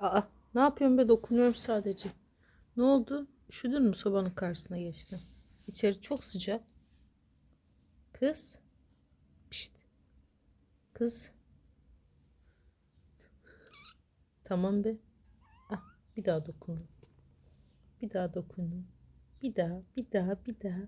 Aa, ne yapıyorum be, dokunuyorum sadece. Ne oldu? Üşüdün mü, sobanın karşısına geçtin? İçeri çok sıcak. Kız. Pişt. Kız. Tamam be. Ah, bir daha dokundum. Bir daha dokundum. Bir daha, bir daha, bir daha.